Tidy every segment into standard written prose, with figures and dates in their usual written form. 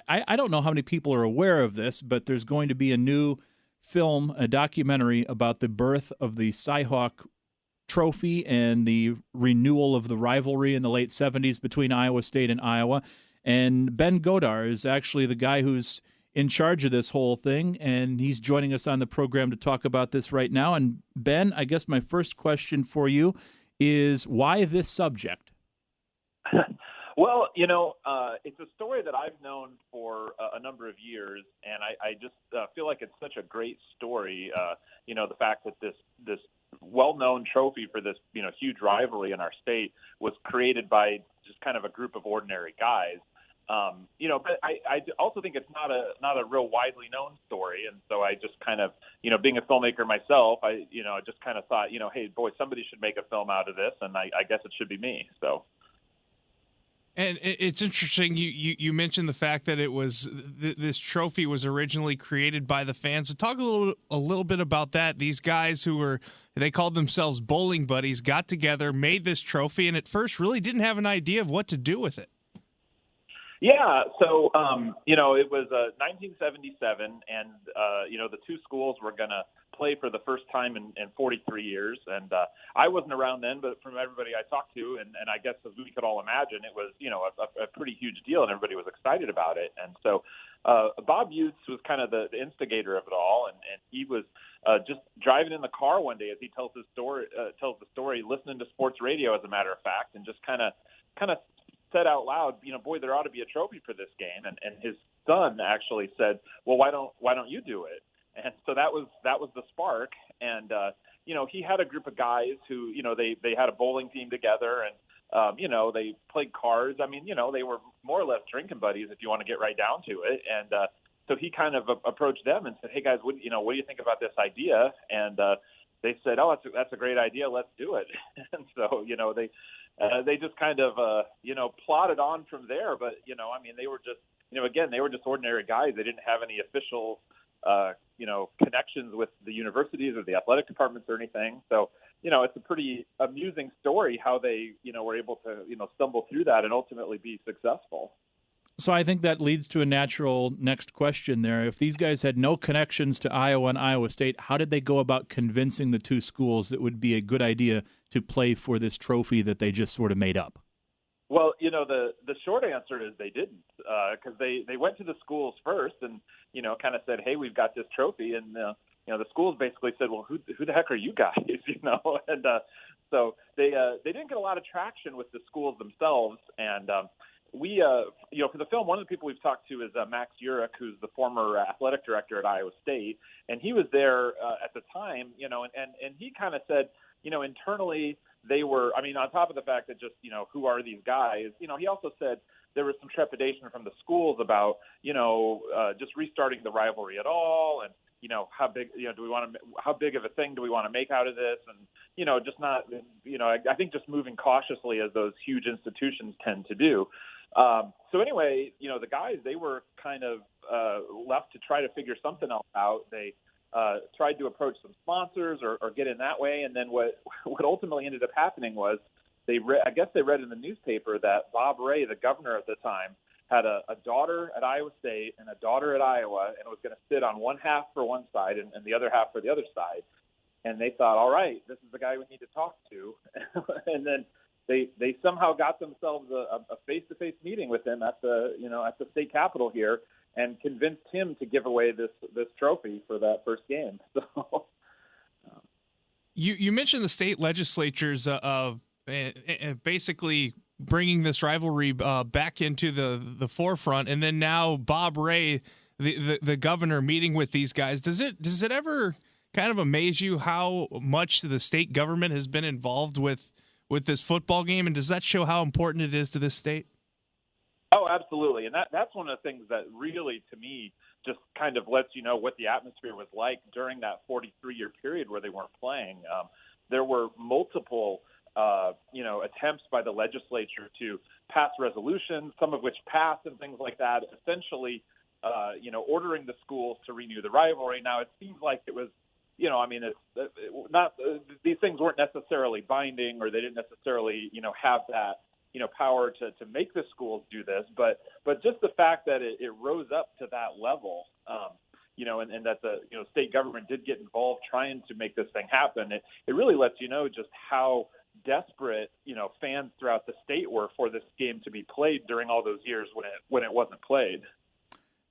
I don't know how many people are aware of this, but there's going to be a new film, a documentary about the birth of the CyHawk Trophy and the renewal of the rivalry in the late 70s between Iowa State and Iowa. And Ben Godar is actually the guy who's in charge of this whole thing, and he's joining us on the program to talk about this right now. And Ben, I guess my first question for you is, why this subject? Well, it's a story that I've known for a number of years, and I just feel like it's such a great story. The fact that this well-known trophy for this huge rivalry in our state was created by just kind of a group of ordinary guys. But I also think it's not a real widely known story, and so I just kind of being a filmmaker myself, I just kind of thought hey boy, somebody should make a film out of this, and I guess it should be me. So. And it's interesting. You mentioned the fact that it was this trophy was originally created by the fans. So talk a little bit about that. These guys they called themselves bowling buddies, got together, made this trophy, and at first really didn't have an idea of what to do with it. Yeah, so it was 1977, and the two schools were going to play for the first time in 43 years, and I wasn't around then, but from everybody I talked to, and I guess as we could all imagine, it was a pretty huge deal, and everybody was excited about it. And so Bob Utes was kind of the instigator of it all, and he was just driving in the car one day as he tells the story, listening to sports radio, as a matter of fact, and just kind of said out loud, boy, there ought to be a trophy for this game. And his son actually said, well, why don't you do it? And so that was the spark. And, he had a group of guys who, they had a bowling team together, and, they played cards. I mean, they were more or less drinking buddies, if you want to get right down to it. And so he kind of approached them and said, hey guys, what do you think about this idea? And they said, oh, that's a great idea. Let's do it. And so, they just kind of, plodded on from there. But, they were just, again, they were just ordinary guys. They didn't have any official, connections with the universities or the athletic departments or anything. So, it's a pretty amusing story how they, were able to, stumble through that and ultimately be successful. So I think that leads to a natural next question there. If these guys had no connections to Iowa and Iowa State, how did they go about convincing the two schools that it would be a good idea to play for this trophy that they just sort of made up? Well, the short answer is they didn't, because they went to the schools first and, kind of said, hey, we've got this trophy. And, the schools basically said, well, who the heck are you guys, And so they didn't get a lot of traction with the schools themselves. And we, for the film, one of the people we've talked to is Max Urich, who's the former athletic director at Iowa State. And he was there at the time, and he kind of said, internally they were, on top of the fact that just, who are these guys, he also said there was some trepidation from the schools about, just restarting the rivalry at all. And, how big, how big of a thing do we want to make out of this? And, just not, I think just moving cautiously as those huge institutions tend to do. So anyway, the guys, they were kind of left to try to figure something else out. They tried to approach some sponsors or get in that way. And then what ultimately ended up happening was I guess they read in the newspaper that Bob Ray, the governor at the time, had a daughter at Iowa State and a daughter at Iowa, and was going to sit on one half for one side and the other half for the other side. And they thought, all right, this is the guy we need to talk to. And then they somehow got themselves a face-to-face meeting with him at the state capitol here, and convinced him to give away this trophy for that first game. So, you mentioned the state legislatures basically bringing this rivalry back into the forefront, and then now Bob Ray, the governor, meeting with these guys. Does it ever kind of amaze you how much the state government has been involved with this football game, and does that show how important it is to this state? Oh, absolutely. And that's one of the things that really, to me, just kind of lets you know what the atmosphere was like during that 43-year period where they weren't playing. There were multiple, attempts by the legislature to pass resolutions, some of which passed and things like that, essentially, ordering the schools to renew the rivalry. Now, it seems like it was, it's not, these things weren't necessarily binding, or they didn't necessarily, have that power to make the schools do this, but just the fact that it rose up to that level, and that the state government did get involved trying to make this thing happen, it really lets you know just how desperate fans throughout the state were for this game to be played during all those years when it wasn't played.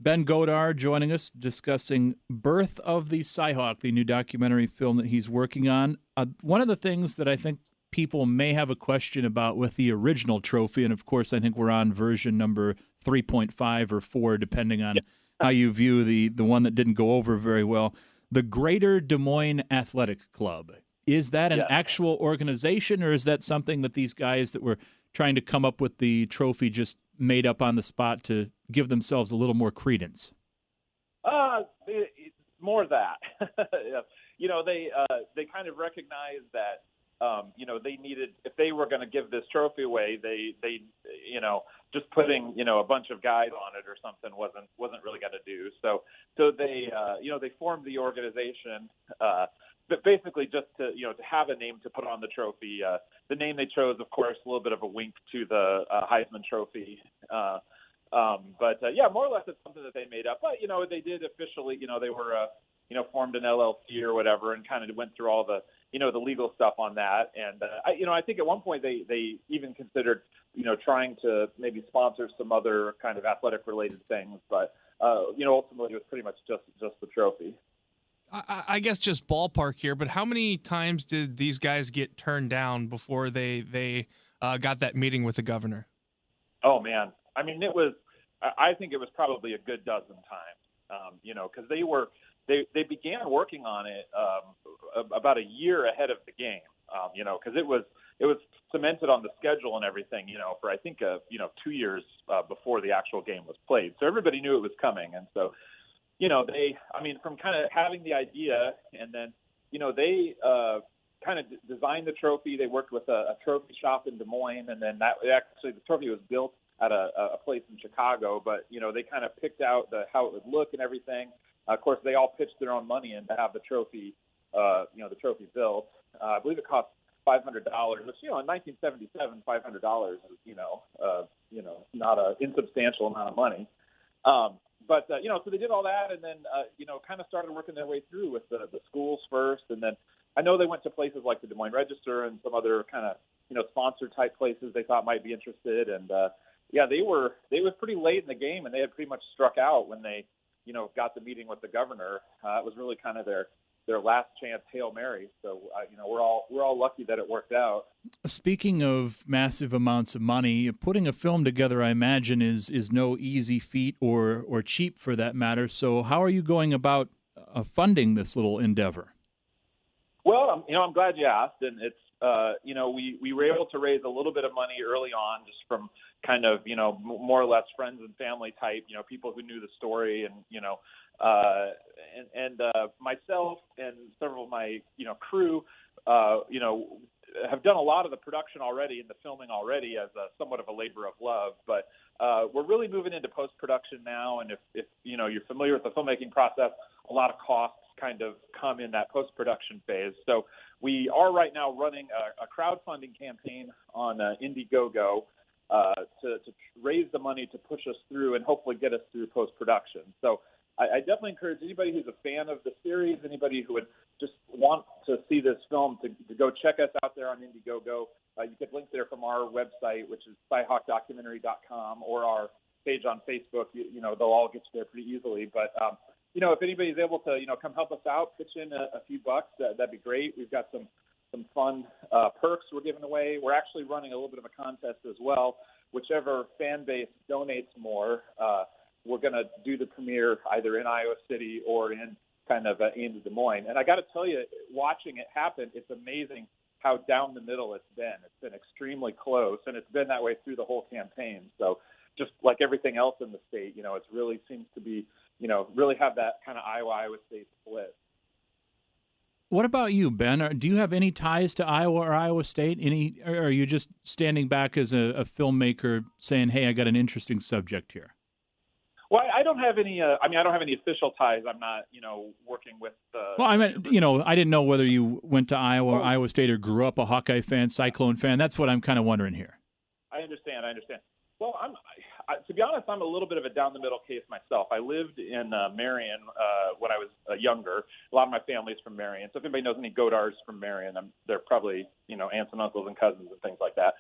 Ben Godar joining us, discussing Birth of the CyHawk, the new documentary film that he's working on. One of the things that I think people may have a question about with the original trophy, and of course I think we're on version number 3.5 or 4, depending on how you view the one that didn't go over very well, the Greater Des Moines Athletic Club. Is that an actual organization, or is that something that these guys that were trying to come up with the trophy just made up on the spot to give themselves a little more credence? More that. They kind of recognized that they needed, if they were going to give this trophy away, they just putting a bunch of guys on it or something wasn't really going to do. So they they formed the organization, but basically just to have a name to put on the trophy. The name they chose, of course, a little bit of a wink to the Heisman Trophy. More or less it's something that they made up. But they did officially, they were formed an LLC or whatever, and kind of went through all the the legal stuff on that. And I think at one point they even considered trying to maybe sponsor some other kind of athletic related things, but ultimately it was pretty much just the trophy. I guess just ballpark here, but how many times did these guys get turned down before they got that meeting with the governor? Oh man, I mean I think it was probably a good dozen times, because they began working on it about a year ahead of the game, because it was cemented on the schedule and everything, for I think 2 years before the actual game was played. So everybody knew it was coming, and so from kind of having the idea, and then they kind of designed the trophy. They worked with a trophy shop in Des Moines, and then the trophy was built at a place in Chicago, but they kind of picked out how it would look and everything. Of course, they all pitched their own money in to have the trophy, the trophy built. I believe it cost $500, which in 1977, $500 is not an insubstantial amount of money. So they did all that, and then kind of started working their way through with the schools first, and then I know they went to places like the Des Moines Register and some other kind of sponsor type places they thought might be interested, and they was pretty late in the game, and they had pretty much struck out when they got the meeting with the governor. It was really kind of their last chance Hail Mary. So we're all lucky that it worked out. Speaking of massive amounts of money, putting a film together, I imagine, is no easy feat or cheap for that matter. So how are you going about funding this little endeavor? Well, I'm glad you asked, and it's we were able to raise a little bit of money early on, just from kind of more or less friends and family type, people who knew the story, and myself and several of my crew have done a lot of the production already and the filming already as somewhat of a labor of love, but we're really moving into post-production now, and if you're familiar with the filmmaking process, a lot of costs kind of come in that post-production phase. So we are right now running a crowdfunding campaign on Indiegogo to raise the money to push us through and hopefully get us through post-production. So I definitely encourage anybody who's a fan of the series, anybody who would just want to see this film, to go check us out there on Indiegogo. You could link there from our website, which is CyHawkDocumentary.com, or our page on Facebook. They'll all get you there pretty easily. But if anybody's able to come help us out, pitch in a few bucks, that'd be great. We've got some fun perks we're giving away. We're actually running a little bit of a contest as well. Whichever fan base donates more, we're going to do the premiere either in Iowa City or in kind of in Des Moines. And I got to tell you, watching it happen, it's amazing how down the middle it's been. It's been extremely close, and it's been that way through the whole campaign. So just like everything else in the state, it really seems to be, really have that kind of Iowa State split. What about you, Ben? Do you have any ties to Iowa or Iowa State? Or are you just standing back as a filmmaker saying, hey, I got an interesting subject here? Well, I don't have any. I don't have any official ties. I'm not, working with. Well, I meant, I didn't know whether you went to Iowa or Iowa State or grew up a Hawkeye fan, Cyclone fan. That's what I'm kind of wondering here. I understand. Well, to be honest, I'm a little bit of a down the middle case myself. I lived in Marion when I was younger. A lot of my family's from Marion. So if anybody knows any Godards from Marion, they're probably, aunts and uncles and cousins and things like that.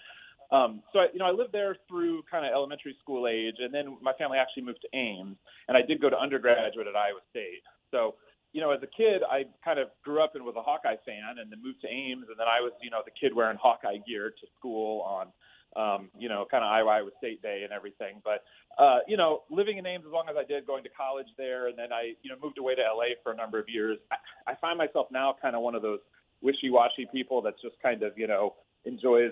So I lived there through kind of elementary school age, and then my family actually moved to Ames, and I did go to undergraduate at Iowa State. So, as a kid, I kind of grew up and was a Hawkeye fan, and then moved to Ames, and then I was, the kid wearing Hawkeye gear to school on, kind of Iowa State Day and everything. But, living in Ames as long as I did, going to college there, and then I, moved away to LA for a number of years. I find myself now kind of one of those wishy-washy people that's just kind of, enjoys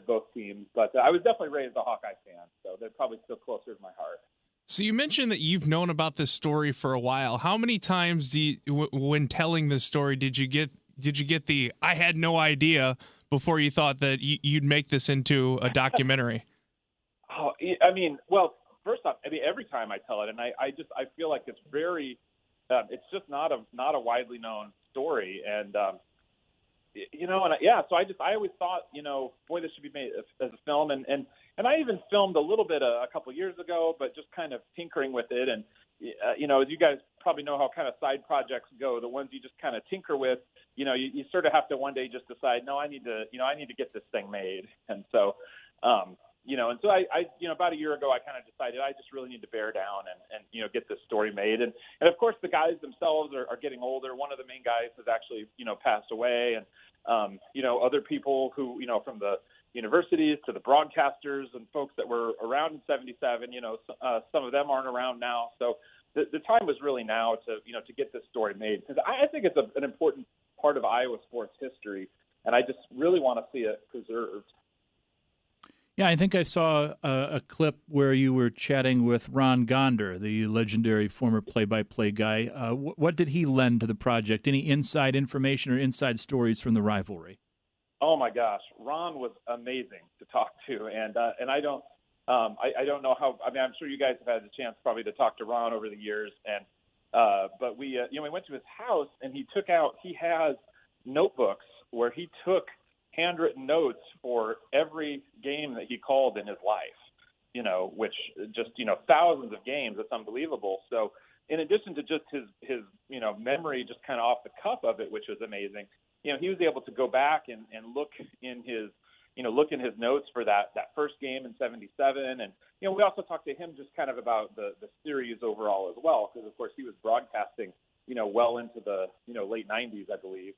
both teams. But I was definitely raised a Hawkeye fan, so they're probably still closer to my heart. So you mentioned that you've known about this story for a while. How many times when telling this story, did you get the "I had no idea" before you thought that you'd make this into a documentary? Oh, well, first off, every time I tell it, and I feel like it's very, it's just not a widely known story, and so I always thought, boy, this should be made as a film, and I even filmed a little bit a couple of years ago, but just kind of tinkering with it, and as you guys probably know how kind of side projects go, the ones you just kind of tinker with, you sort of have to one day just decide, no, I need to get this thing made, and so. And so I about a year ago, I kind of decided I just really need to bear down and get this story made. And of course, the guys themselves are getting older. One of the main guys has actually, passed away. And, other people who, from the universities to the broadcasters and folks that were around in 77, some of them aren't around now. So the time was really now to get this story made, because I think it's an important part of Iowa sports history. And I just really want to see it preserved. Yeah, I think I saw a clip where you were chatting with Ron Gonder, the legendary former play-by-play guy. What did he lend to the project? Any inside information or inside stories from the rivalry? Oh my gosh, Ron was amazing to talk to, and I don't know how. I'm sure you guys have had the chance probably to talk to Ron over the years, and but we went to his house, and he has notebooks where he took handwritten notes for every game that he called in his life, which just, thousands of games. It's unbelievable. So in addition to just his memory, just kind of off the cuff of it, which was amazing, he was able to go back and look in his, look in his notes for that first game in 77. And, we also talked to him just kind of about the series overall as well, because of course he was broadcasting, well into the, late 90s, I believe.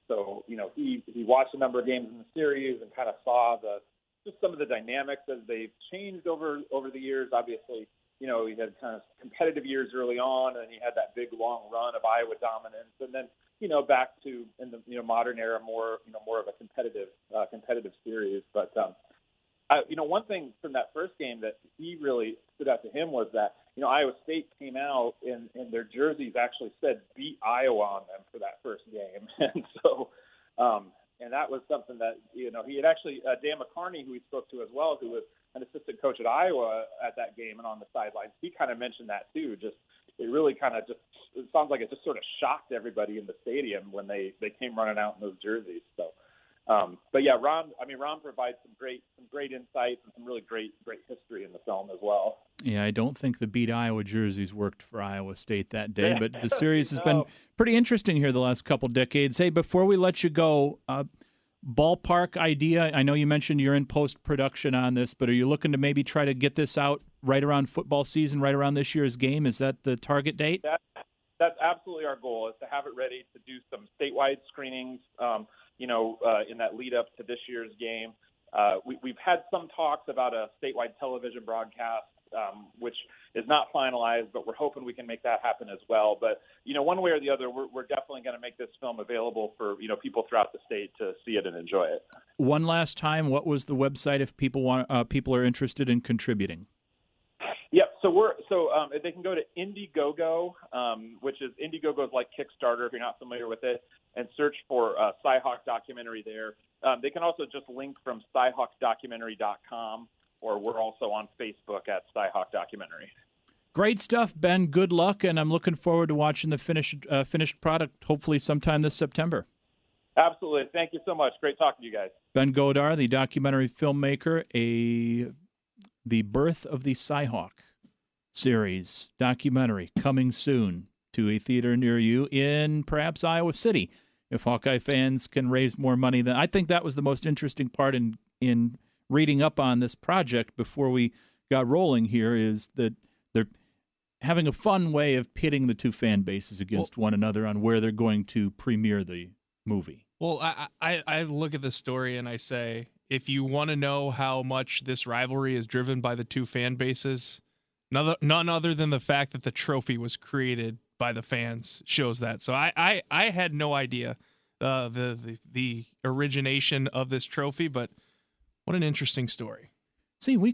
So, he watched a number of games in the series and kind of saw just some of the dynamics as they've changed over the years. Obviously, he had kind of competitive years early on, and he had that big long run of Iowa dominance, and then, back to in the modern era, more of a competitive series. But, one thing from that first game that he really stood out to him was that, Iowa State came out and their jerseys actually said "beat Iowa" on them for that first game. And so, and that was something that, he had actually, Dan McCarney, who we spoke to as well, who was an assistant coach at Iowa at that game and on the sidelines, he kind of mentioned that too. It really kind of it sounds like it just sort of shocked everybody in the stadium when they came running out in those jerseys. So, but yeah, Ron provides some great insights and some really great history in the film as well. Yeah, I don't think the beat Iowa jerseys worked for Iowa State that day, but the series has been pretty interesting here the last couple decades. Hey, before we let you go, ballpark idea. I know you mentioned you're in post-production on this, but are you looking to maybe try to get this out right around football season, right around this year's game? Is that the target date? That's absolutely our goal, is to have it ready to do some statewide screenings, in that lead up to this year's game. We've had some talks about a statewide television broadcast, which is not finalized, but we're hoping we can make that happen as well. But, one way or the other, we're definitely going to make this film available for, people throughout the state to see it and enjoy it. One last time, what was the website if people are interested in contributing? Yep. So they can go to Indiegogo, which is Indiegogo is like Kickstarter if you're not familiar with it, and search for CyHawk documentary there. They can also just link from CyHawkDocumentary.com, or we're also on Facebook at CyHawk Documentary. Great stuff, Ben. Good luck, and I'm looking forward to watching the finished product hopefully sometime this September. Absolutely. Thank you so much. Great talking to you guys. Ben Godar, the documentary filmmaker, the birth of the CyHawk series documentary coming soon to a theater near you in perhaps Iowa City. If Hawkeye fans can raise more money, then I think that was the most interesting part in reading up on this project before we got rolling here, is that they're having a fun way of pitting the two fan bases against one another on where they're going to premiere the movie. Well, I look at the story and I say, if you want to know how much this rivalry is driven by the two fan bases, none other than the fact that the trophy was created by the fans shows that. So I had no idea the origination of this trophy, but what an interesting story. See, we